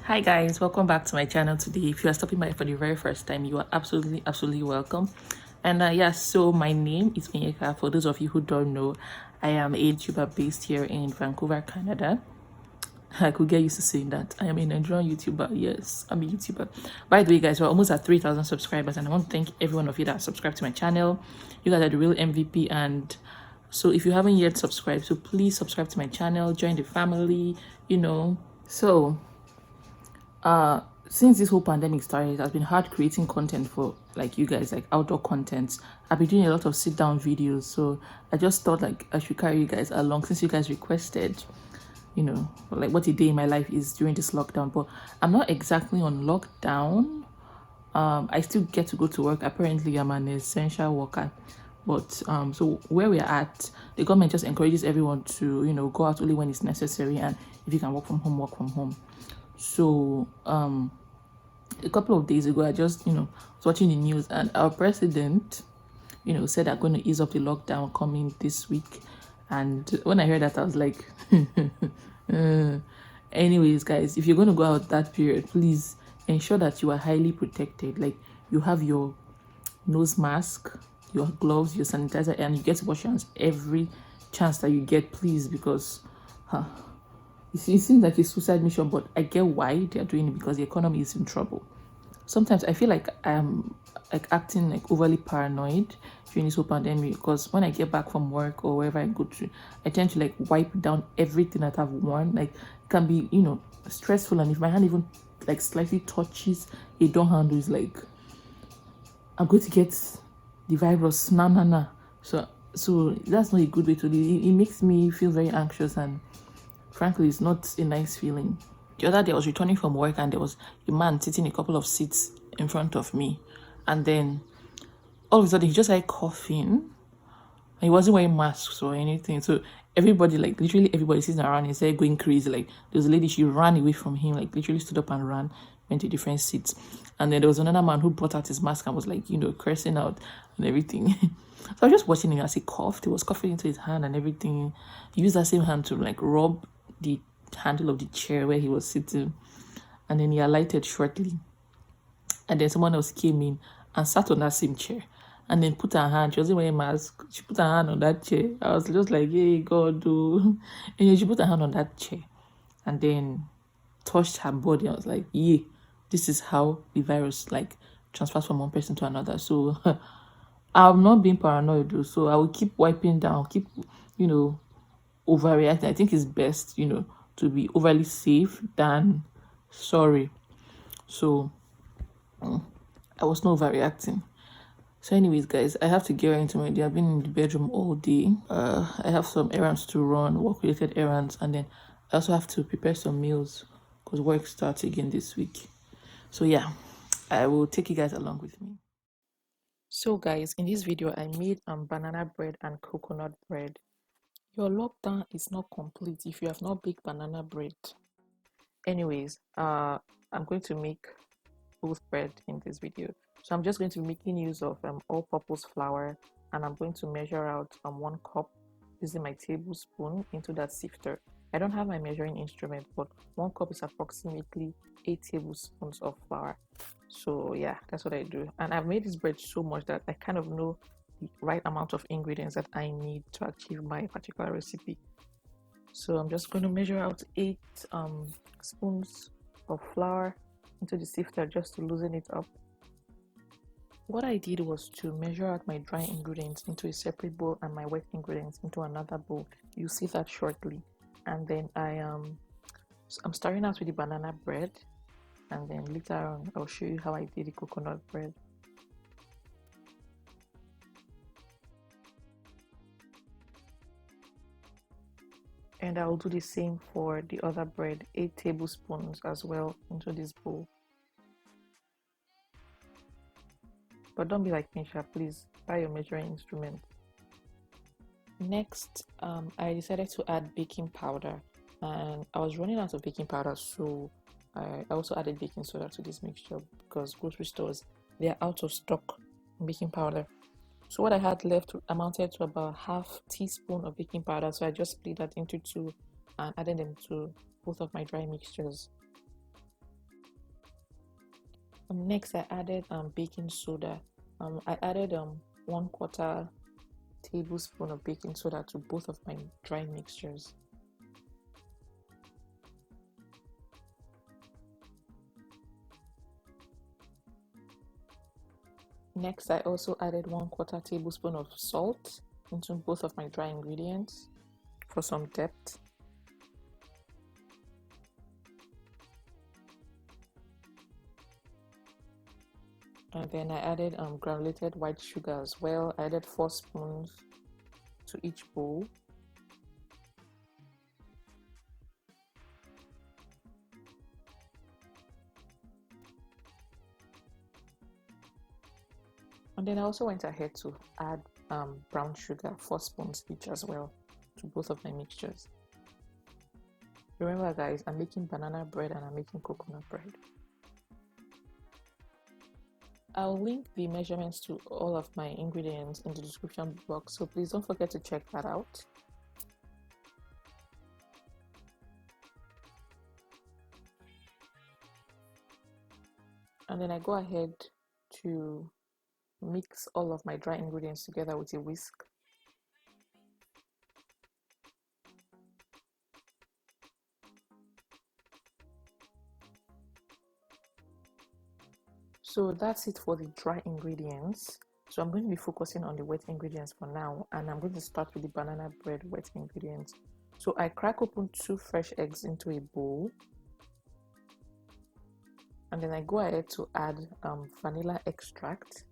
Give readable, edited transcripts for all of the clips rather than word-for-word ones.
Hi guys, welcome back to my channel today. If you are stopping by for the very first time, you are absolutely welcome. And so my name is Onyeka. For those of you who don't know, I am a YouTuber based here in Vancouver, Canada. I could get used to saying that. I am a Nigerian YouTuber. Yes, I'm a YouTuber. By the way, guys, we're almost at 3,000 subscribers, and I want to thank every one of you that subscribed to my channel. You guys are the real MVP, and so if you haven't yet subscribed, so please subscribe to my channel, join the family, So since this whole pandemic started, it has been hard creating content for like you guys, like outdoor content. I've been doing a lot of sit down videos, so I just thought like I should carry you guys along since you guys requested, like what a day in my life is during this lockdown. But I'm not exactly on lockdown. I still get to go to work. Apparently I'm an essential worker, but so where we're at, the government just encourages everyone to go out only when it's necessary, and if you can work from home, work from home. So a couple of days ago, I just was watching the news, and our president said they're going to ease up the lockdown coming this week. And when I heard that, I was like anyways, guys, if you're going to go out that period, please ensure that you are highly protected. Like you have your nose mask, your gloves, your sanitizer, and you get to wash your hands every chance that you get, please, because it seems like a suicide mission, but I get why they're doing it, because the economy is in trouble. Sometimes I feel like I'm like acting like overly paranoid during this whole pandemic, because when I get back from work or wherever I go to, I tend to like wipe down everything that I've worn. Like it can be stressful, and if my hand even like slightly touches a door handle, is like I'm going to get the virus. Nah. So that's not a good way to live. It makes me feel very anxious, and frankly, it's not a nice feeling. The other day I was returning from work, and there was a man sitting a couple of seats in front of me, and then all of a sudden he just started coughing. He wasn't wearing masks or anything, so everybody, like literally everybody sitting around, he started going crazy. Like there was a lady, she ran away from him, like literally stood up and ran, went to different seats. And then there was another man who brought out his mask and was like cursing out and everything. So I was just watching him as he coughed. He was coughing into his hand and everything. He used that same hand to like rub the handle of the chair where he was sitting, and then he alighted shortly, and then someone else came in and sat on that same chair, and then put her hand, she wasn't wearing a mask, she put her hand on that chair. I was just like, hey God, do. And then she put her hand on that chair and then touched her body. I was like, yeah, this is how the virus like transfers from one person to another. So I'm not being paranoid though, so I will keep wiping down, keep overreacting. I think it's best to be overly safe than sorry. So I was not overreacting. So anyways, guys, I have to get right into my day. I've been in the bedroom all day. I have some errands to run, work related errands, and then I also have to prepare some meals because work starts again this week. So yeah, I will take you guys along with me. So guys, in this video I made banana bread and coconut bread. Your lockdown is not complete if you have not baked banana bread. Anyways, I'm going to make both bread in this video. So I'm just going to be making use of all-purpose flour, and I'm going to measure out 1 cup using my tablespoon into that sifter. I don't have my measuring instrument, but 1 cup is approximately 8 tablespoons of flour. So yeah, that's what I do. And I've made this bread so much that I kind of know the right amount of ingredients that I need to achieve my particular recipe. So I'm just going to measure out 8 spoons of flour into the sifter just to loosen it up. What I did was to measure out my dry ingredients into a separate bowl and my wet ingredients into another bowl. You'll see that shortly. And then I'm starting out with the banana bread, and then later on I'll show you how I did the coconut bread. And I will do the same for the other bread, 8 tablespoons as well into this bowl. But don't be like me, please buy your measuring instrument. Next, I decided to add baking powder, and I was running out of baking powder, so I also added baking soda to this mixture because grocery stores, they are out of stock baking powder. So what I had left amounted to about half teaspoon of baking powder, so I just split that into 2 and added them to both of my dry mixtures. Next, I added baking soda. I added 1/4 tablespoon of baking soda to both of my dry mixtures. Next, I also added 1/4 tablespoon of salt into both of my dry ingredients for some depth. And then I added granulated white sugar as well. I added 4 spoons to each bowl. And then I also went ahead to add brown sugar, 4 spoons each as well, to both of my mixtures. Remember guys, I'm making banana bread and I'm making coconut bread. I'll link the measurements to all of my ingredients in the description box, so please don't forget to check that out. And then I go ahead to mix all of my dry ingredients together with a whisk. So that's it for the dry ingredients. So I'm going to be focusing on the wet ingredients for now, and I'm going to start with the banana bread wet ingredients. So I crack open 2 fresh eggs into a bowl, and then I go ahead to add vanilla extract,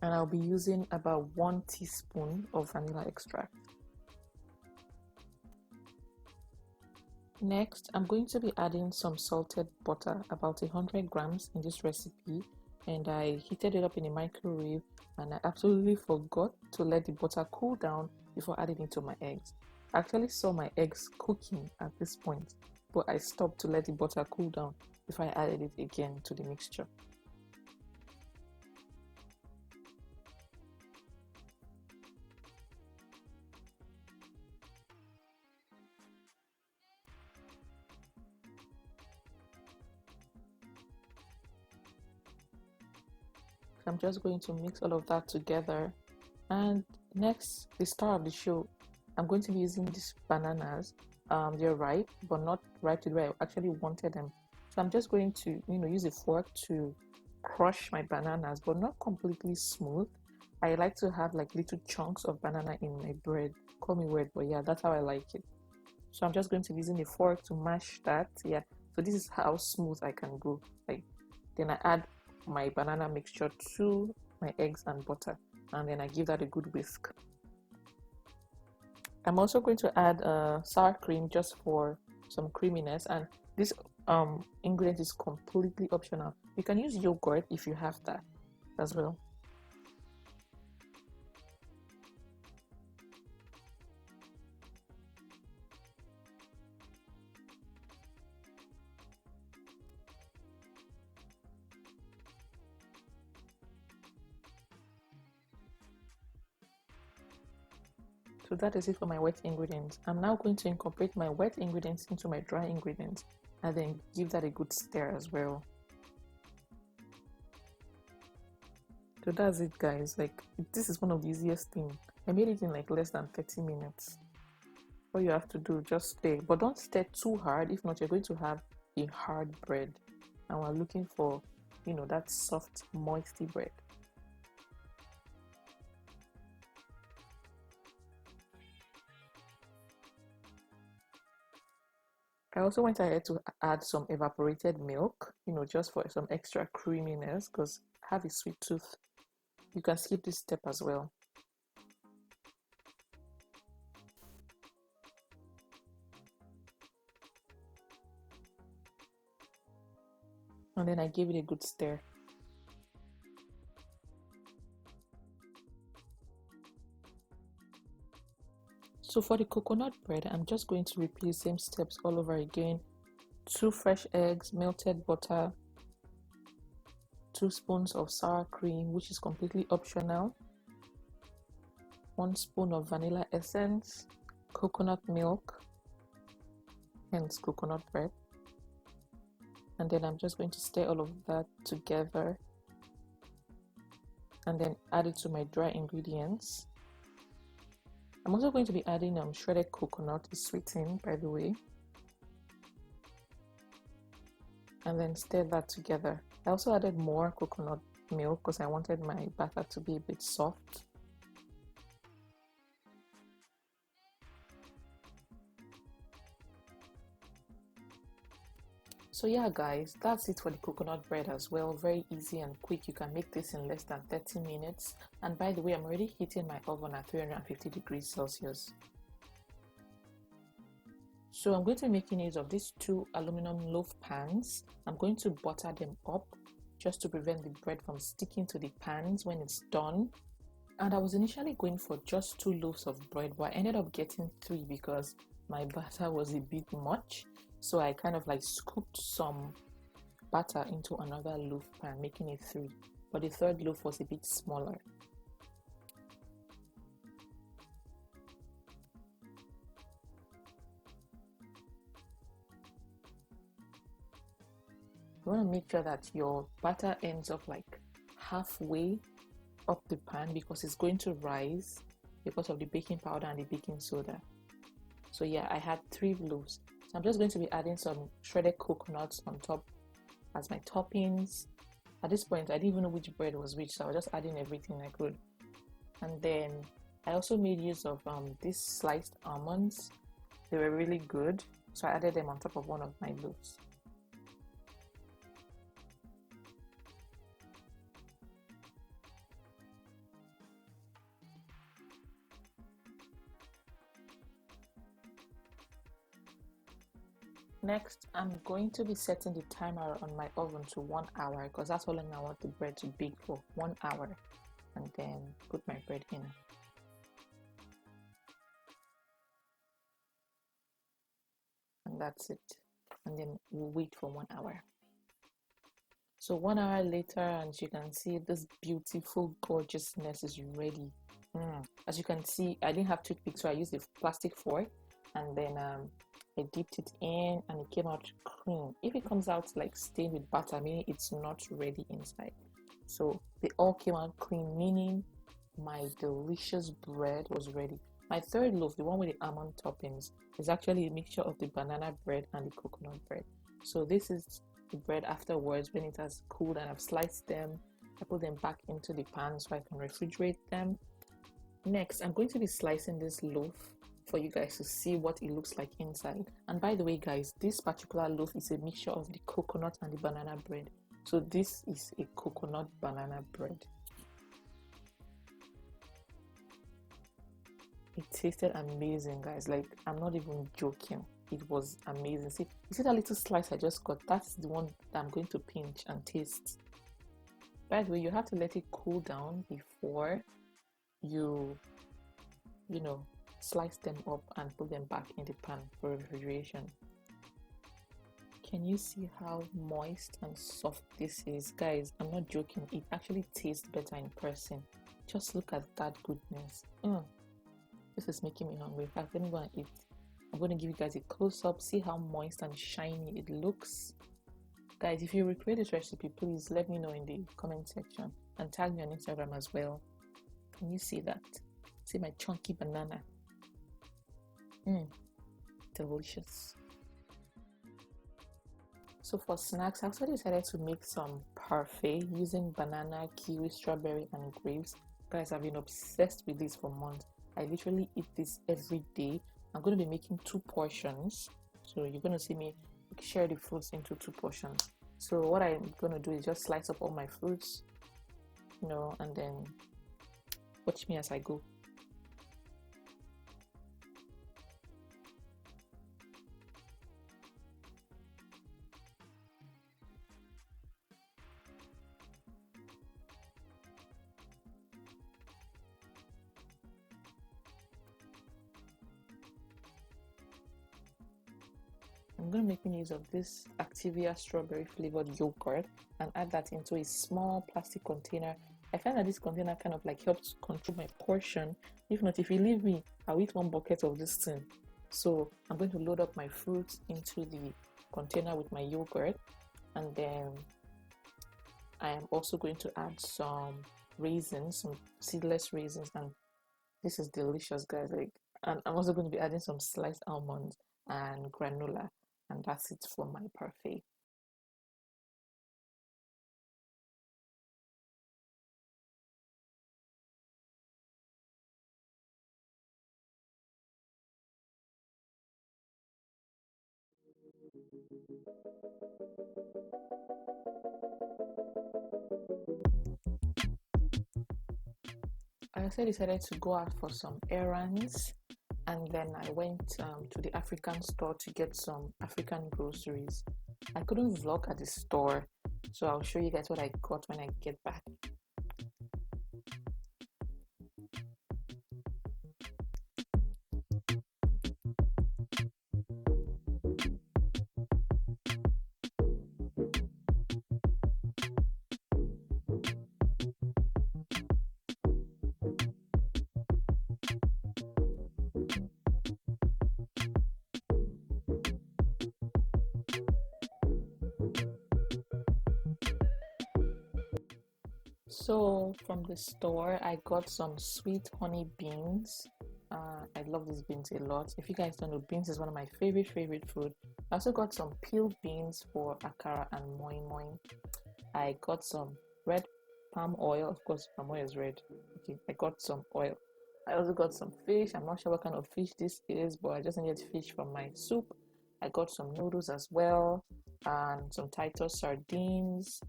and I'll be using about 1 teaspoon of vanilla extract. Next, I'm going to be adding some salted butter, about 100 grams in this recipe, and I heated it up in a microwave, and I absolutely forgot to let the butter cool down before adding it to my eggs. I actually saw my eggs cooking at this point, but I stopped to let the butter cool down before I added it again to the mixture. I'm just going to mix all of that together. And next, the star of the show, I'm going to be using these bananas. They're ripe, but not ripe to the way I actually wanted them. So I'm just going to, use a fork to crush my bananas, but not completely smooth. I like to have like little chunks of banana in my bread. Call me weird, but yeah, that's how I like it. So I'm just going to be using a fork to mash that. Yeah. So this is how smooth I can go. Like, then I add my banana mixture to my eggs and butter, and then I give that a good whisk. I'm also going to add sour cream just for some creaminess, and this ingredient is completely optional. You can use yogurt if you have that as well. So that is it for my wet ingredients. I'm now going to incorporate my wet ingredients into my dry ingredients and then give that a good stir as well. So that's it guys, like this is one of the easiest things. I made it in like less than 30 minutes. All you have to do, just stir, but don't stir too hard, if not you're going to have a hard bread, and we're looking for that soft moisty bread. I also went ahead to add some evaporated milk, just for some extra creaminess, because I have a sweet tooth. You can skip this step as well. And then I gave it a good stir. So for the coconut bread, I'm just going to repeat the same steps all over again. 2 fresh eggs, melted butter, 2 spoons of sour cream, which is completely optional, 1 spoon of vanilla essence, coconut milk, hence coconut bread, And then I'm just going to stir all of that together and then add it to my dry ingredients. I'm also going to be adding shredded coconut, is sweetened by the way, and then stir that together. I also added more coconut milk because I wanted my batter to be a bit soft. So yeah guys, that's it for the coconut bread as well. Very easy and quick. You can make this in less than 30 minutes. And by the way, I'm already heating my oven at 350 degrees Celsius. So I'm going to be making use of these 2 aluminum loaf pans. I'm going to butter them up just to prevent the bread from sticking to the pans when it's done. And I was initially going for just 2 loaves of bread, but I ended up getting 3 because my batter was a bit much. So I kind of like scooped some batter into another loaf pan, making it 3. But the third loaf was a bit smaller. You want to make sure that your batter ends up like halfway up the pan because it's going to rise because of the baking powder and the baking soda. So yeah, I had 3 loaves. So I'm just going to be adding some shredded coconuts on top as my toppings. At this point, I didn't even know which bread was which, so I was just adding everything I could. And then I also made use of these sliced almonds. They were really good, so I added them on top of one of my loaves. Next, I'm going to be setting the timer on my oven to 1 hour because that's how long I want the bread to bake for, 1 hour, and then put my bread in. And that's it. And then we'll wait for 1 hour. So 1 hour later, and you can see this beautiful gorgeousness is ready. As you can see, I didn't have toothpick, so I used a plastic fork, and then I dipped it in and it came out cream. If it comes out like stained with butter, meaning it's not ready inside. So they all came out cream, meaning my delicious bread was ready. My third loaf, the one with the almond toppings, is actually a mixture of the banana bread and the coconut bread. So this is the bread afterwards when it has cooled and I've sliced them. I put them back into the pan so I can refrigerate them. Next, I'm going to be slicing this loaf for you guys to see what it looks like inside. And by the way guys, this particular loaf is a mixture of the coconut and the banana bread. So this is a coconut banana bread. It tasted amazing guys, like I'm not even joking. It was amazing. See, you see that little slice I just got? That's the one that I'm going to pinch and taste. By the way, you have to let it cool down before you slice them up and put them back in the pan for refrigeration. Can you see how moist and soft this is? Guys, I'm not joking. It actually tastes better in person. Just look at that goodness. This is making me hungry. In fact, let me go and eat. I'm going to give you guys a close-up. See how moist and shiny it looks. Guys, if you recreate this recipe, please let me know in the comment section and tag me on Instagram as well. Can you see that? See my chunky banana. Delicious. So for snacks, I actually decided to make some parfait using banana, kiwi, strawberry, and grapes. Guys, I've been obsessed with this for months. I literally eat this every day. I'm going to be making 2 portions. So you're going to see me share the fruits into 2 portions. So what I'm going to do is just slice up all my fruits, and then watch me as I go. I'm going to make use of this Activia strawberry flavored yogurt and add that into a small plastic container. I find that this container kind of like helps control my portion. If not, if you leave me, I'll eat 1 bucket of this thing. So I'm going to load up my fruits into the container with my yogurt, And then I am also going to add some raisins, some seedless raisins, and this is delicious, guys. Like, and I'm also going to be adding some sliced almonds and granola, and that's it for my parfait. I also decided to go out for some errands, and then I went to the African store to get some African groceries. I couldn't vlog at the store, so I'll show you guys what I got when I get back. So from the store, I got some sweet honey beans. I love these beans a lot. If you guys don't know, beans is one of my favorite food. I also got some peeled beans for akara and moi moi. I got some red palm oil. Of course, palm oil is red. Okay, I got some oil. I also got some fish. I'm not sure what kind of fish this is, but I just needed fish for my soup. I got some noodles as well, and some Titus sardines.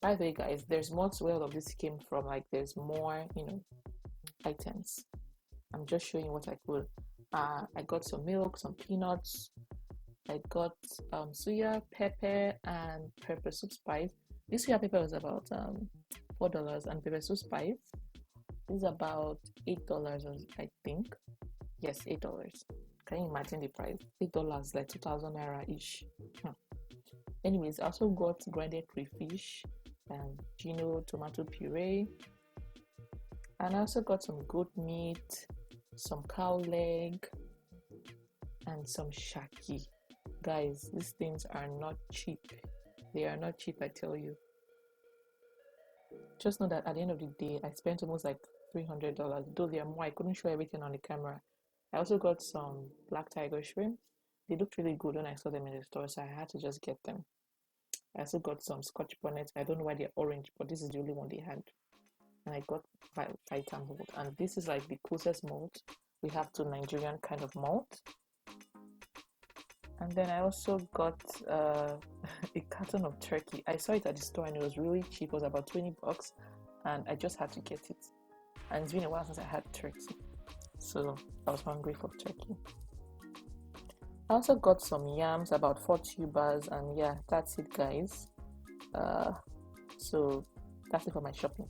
By the way, guys, there's more to where all of this came from. Like, there's more, items. I'm just showing what I could. I got some milk, some peanuts. I got suya, pepper, and pepper soup spice. This suya pepper was about $4, and pepper soup spice is about $8, I think. Yes, $8. Can you imagine the price? $8, like 2,000 naira ish. Anyways, I also got grinded crayfish and Gino tomato puree, and I also got some goat meat, some cow leg, and some shaki. Guys, these things are not cheap. They are not cheap, I tell you. Just know that at the end of the day, I spent almost like $300. Though they are more, I couldn't show everything on the camera. I also got some black tiger shrimp. They looked really good when I saw them in the store, so I had to just get them. I also got some scotch bonnets. I don't know why they're orange, but this is the only one they had. And I got Titan malt, and this is like the closest malt we have to Nigerian kind of malt. And then I also got a carton of turkey. I saw it at the store and it was really cheap. It was about $20, and I just had to get it. And it's been a while since I had turkey, so I was hungry for turkey. I also got some yams, about 4 tubers, and yeah, that's it, guys. So that's it for my shopping.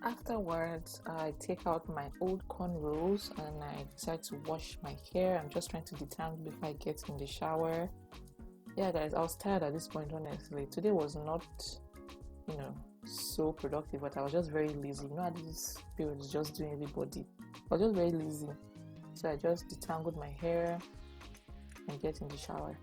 Afterwards, I take out my old cornrows and I decide to wash my hair. I'm just trying to detangle before I get in the shower. Yeah, guys, I was tired at this point, honestly. Today was not, so productive, but I was just very lazy. How this period is just doing everybody. I was just very lazy. So I just detangled my hair and get in the shower.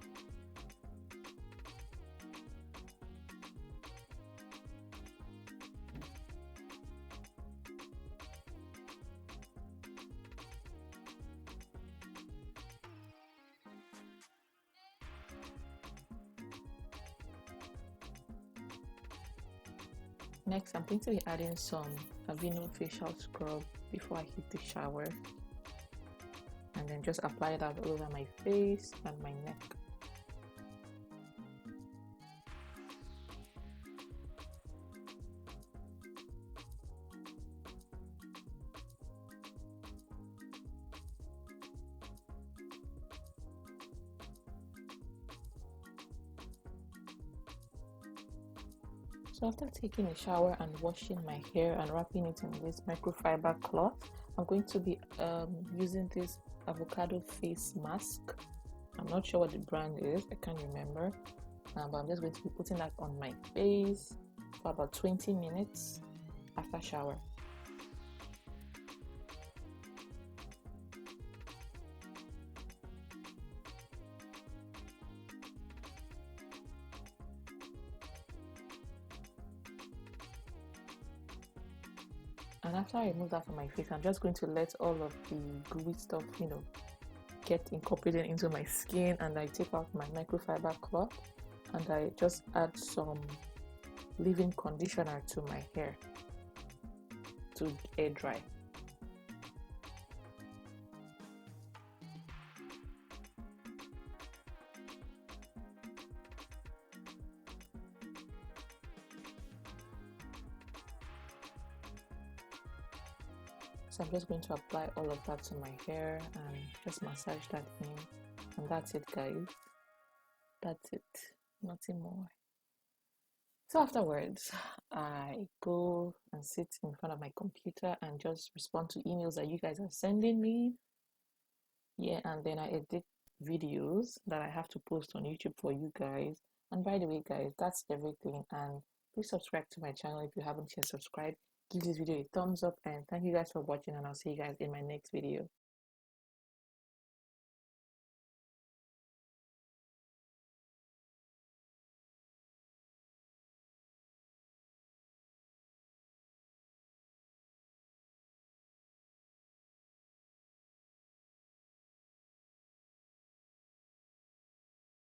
Next, I'm going to be adding some Avino facial scrub before I hit the shower, and then just apply that all over my face and my neck. So after taking a shower and washing my hair and wrapping it in this microfiber cloth, I'm going to be using this Avocado face mask. I'm not sure what the brand is, I can't remember, but I'm just going to be putting that on my face for about 20 minutes after shower. And after I remove that from my face, I'm just going to let all of the gooey stuff, get incorporated into my skin. And I take out my microfiber cloth and I just add some leave-in conditioner to my hair to air dry. So I'm just going to apply all of that to my hair and just massage that in. And that's it, guys. That's it. Nothing more. So afterwards, I go and sit in front of my computer and just respond to emails that you guys are sending me. Yeah, and then I edit videos that I have to post on YouTube for you guys. And by the way, guys, that's everything. And please subscribe to my channel if you haven't yet subscribed. Give this video a thumbs up and thank you guys for watching, and I'll see you guys in my next video.